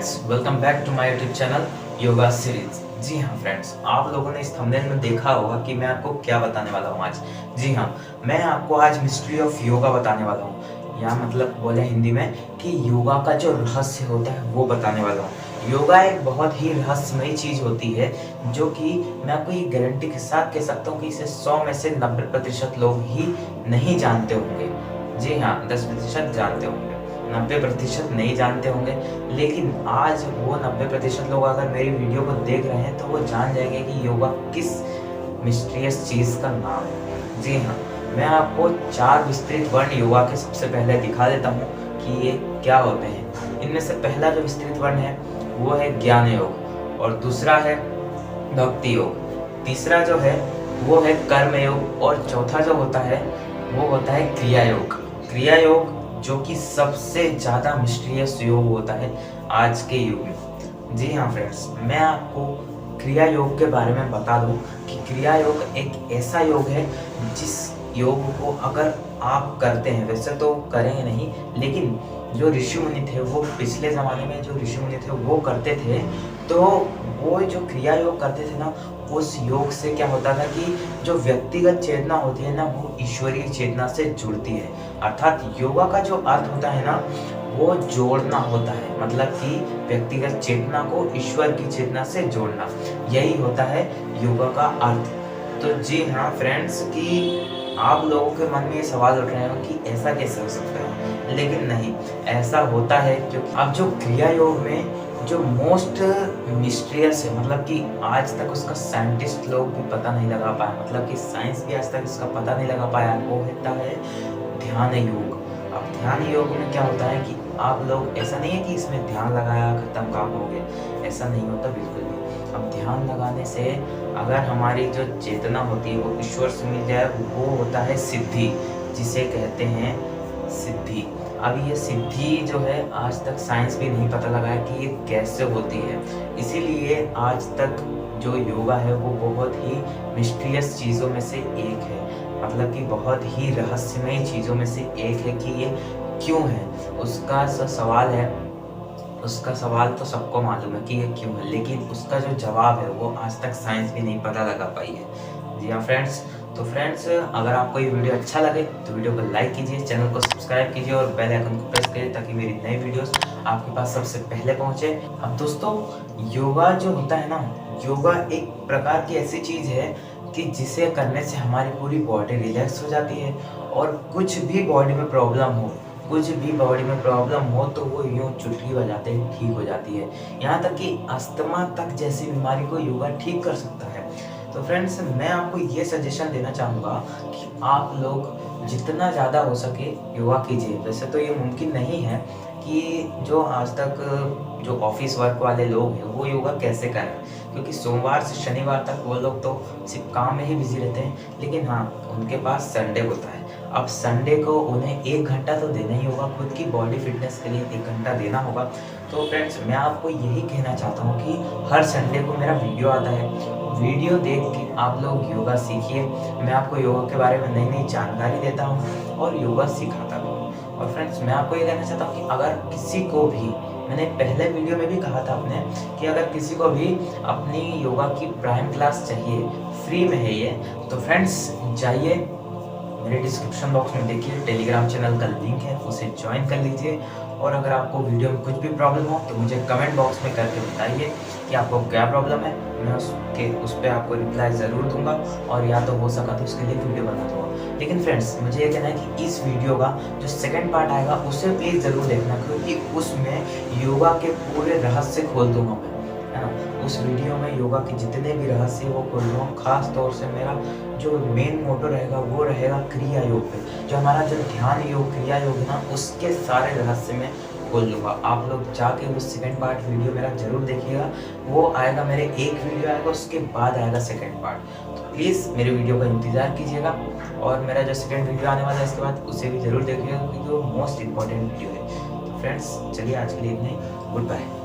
Friends, welcome back to my YouTube channel yoga series. जी हाँ friends, आप लोगों ने इस थंबनेल में देखा होगा कि मैं आपको क्या बताने वाला हूँ आज। जी हाँ, मैं आपको आज मिस्ट्री ऑफ योगा बताने वाला हूँ, या मतलब बोले हिंदी में कि योगा का जो रहस्य होता है वो बताने वाला हूँ। योगा एक बहुत ही रहस्यमयी चीज़ होती है जो कि मैं आपको ये गारंटी के साथ कह सकता हूँ कि इसे 100 में से 90% लोग ही नहीं जानते होंगे। जी हाँ, 10% जानते होंगे, 90% नहीं जानते होंगे। लेकिन आज वो 90% लोग अगर मेरी वीडियो को देख रहे हैं तो वो जान जाएंगे कि योगा किस मिस्टीरियस चीज़ का नाम है। जी हाँ, मैं आपको 4 विस्तृत वर्ण योगा के सबसे पहले दिखा देता हूँ कि ये क्या होते हैं। इनमें से पहला जो विस्तृत वर्ण है वो है ज्ञान योग, और दूसरा है भक्ति योग, तीसरा जो है वो है कर्म योग, और चौथा जो होता है वो होता है क्रिया योग। क्रिया योग जो कि सबसे ज़्यादा मिस्टीरियस योग होता है आज के युग में। जी हाँ फ्रेंड्स, मैं आपको क्रिया योग के बारे में बता दूं कि क्रिया योग एक ऐसा योग है जिस योग को अगर आप करते हैं, वैसे तो करेंगे नहीं, लेकिन जो ऋषि मुनि थे वो पिछले ज़माने में जो ऋषि मुनि थे वो करते थे, तो वो जो क्रिया योग करते थे ना, उस योग से क्या होता था कि जो व्यक्तिगत चेतना होती है ना वो ईश्वरीय चेतना से जुड़ती है। अर्थात योगा का जो अर्थ होता है ना वो जोड़ना होता है, मतलब कि व्यक्तिगत चेतना को ईश्वर की चेतना से जोड़ना, यही होता है योगा का अर्थ। तो जी हाँ फ्रेंड्स, कि आप लोगों के मन में ये सवाल उठ रहे हो कि ऐसा कैसे हो सकता है, लेकिन नहीं, ऐसा होता है क्योंकि अब जो क्रिया योग में जो मोस्ट मिस्टीरियस है, मतलब कि आज तक उसका साइंटिस्ट लोग भी पता नहीं लगा पाया, मतलब कि साइंस भी आज तक इसका पता नहीं लगा पाया, वो होता है ध्यान योग। अब ध्यान योग में क्या होता है कि आप लोग, ऐसा नहीं है कि इसमें ध्यान लगाया खत्म काम हो गया, ऐसा नहीं होता बिल्कुल भी। अब ध्यान लगाने से अगर हमारी जो चेतना होती है वो ईश्वर से मिल जाए, वो होता है सिद्धि, जिसे कहते हैं सिद्धि। अब ये सिद्धि जो है आज तक साइंस भी नहीं पता लगा है कि ये कैसे होती है, इसीलिए आज तक जो योगा है वो बहुत ही मिस्टीरियस चीज़ों में से एक है, मतलब कि बहुत ही रहस्यमय चीज़ों में से एक है कि ये क्यों है। उसका सवाल है, उसका सवाल तो सबको मालूम है कि ये क्यों है, लेकिन उसका जो जवाब है वो आज तक साइंस भी नहीं पता लगा पाई है। जी हाँ फ्रेंड्स, तो फ्रेंड्स अगर आपको ये वीडियो अच्छा लगे तो वीडियो को लाइक कीजिए, चैनल को सब्सक्राइब कीजिए और बेल आइकन को प्रेस करिए ताकि मेरी नई वीडियोस आपके पास सबसे पहले पहुंचे। अब दोस्तों, योगा जो होता है ना, योगा एक प्रकार की ऐसी चीज़ है कि जिसे करने से हमारी पूरी बॉडी रिलैक्स हो जाती है, और कुछ भी बॉडी में प्रॉब्लम हो, कुछ भी बॉडी में प्रॉब्लम हो तो वो यूँ चुटकी बजाते ही ठीक हो जाती है। यहाँ तक कि अस्थमा तक जैसी बीमारी को योगा ठीक कर सकता है। तो फ्रेंड्स, मैं आपको ये सजेशन देना चाहूँगा कि आप लोग जितना ज़्यादा हो सके योगा कीजिए। वैसे तो ये मुमकिन नहीं है कि जो आज तक जो ऑफिस वर्क वाले लोग हैं वो योगा कैसे करें, क्योंकि सोमवार से शनिवार तक वो लोग तो सिर्फ काम में ही बिजी रहते हैं। लेकिन हाँ, उनके पास संडे होता है। अब संडे को उन्हें 1 घंटा तो देना ही होगा, खुद की बॉडी फिटनेस के लिए 1 घंटा देना होगा। तो फ्रेंड्स, मैं आपको यही कहना चाहता हूँ कि हर संडे को मेरा वीडियो आता है, वीडियो देख के आप लोग योगा सीखिए। मैं आपको योगा के बारे में नई नई जानकारी देता हूँ और योगा सिखाता भी हूँ। और फ्रेंड्स, मैं आपको ये कहना चाहता हूँ कि अगर किसी को भी, मैंने पहले वीडियो में भी कहा था आपने कि अगर किसी को भी अपनी योगा की प्राइम क्लास चाहिए, फ्री में है ये, तो फ्रेंड्स जाइए मेरे डिस्क्रिप्शन बॉक्स में देखिए, टेलीग्राम चैनल का लिंक है, उसे ज्वाइन कर लीजिए। और अगर आपको वीडियो में कुछ भी प्रॉब्लम हो तो मुझे कमेंट बॉक्स में करके बताइए कि आपको क्या प्रॉब्लम है, मैं उस पर आपको रिप्लाई ज़रूर दूंगा, और या तो हो सका तो उसके लिए वीडियो बना दूँगा। लेकिन फ्रेंड्स, मुझे ये कहना है कि इस वीडियो का जो सेकंड पार्ट आएगा उसे प्लीज़ ज़रूर देखना, क्योंकि उसमें योगा के पूरे रहस्य खोल दूँगा मैं, है ना। उस वीडियो में योगा के जितने भी रहस्य वो खोल दूँगा। खास तौर से मेरा जो मेन मोटो रहेगा वो रहेगा क्रिया योग पे, जो हमारा जो ध्यान योग, क्रिया योग है ना, उसके सारे रहस्य में खोल लूँगा। आप लोग जाके वो सेकंड पार्ट वीडियो मेरा ज़रूर देखिएगा, वो आएगा, मेरे एक वीडियो आएगा उसके बाद आएगा सेकंड पार्ट। तो प्लीज़ मेरे वीडियो का इंतज़ार कीजिएगा, और मेरा जो सेकंड वीडियो आने वाला है इसके बाद उसे भी ज़रूर देखिएगा, क्योंकि वो मोस्ट इंपॉर्टेंट वीडियो है। तो फ्रेंड्स, चलिए आज के लिए इतने, गुड बाय।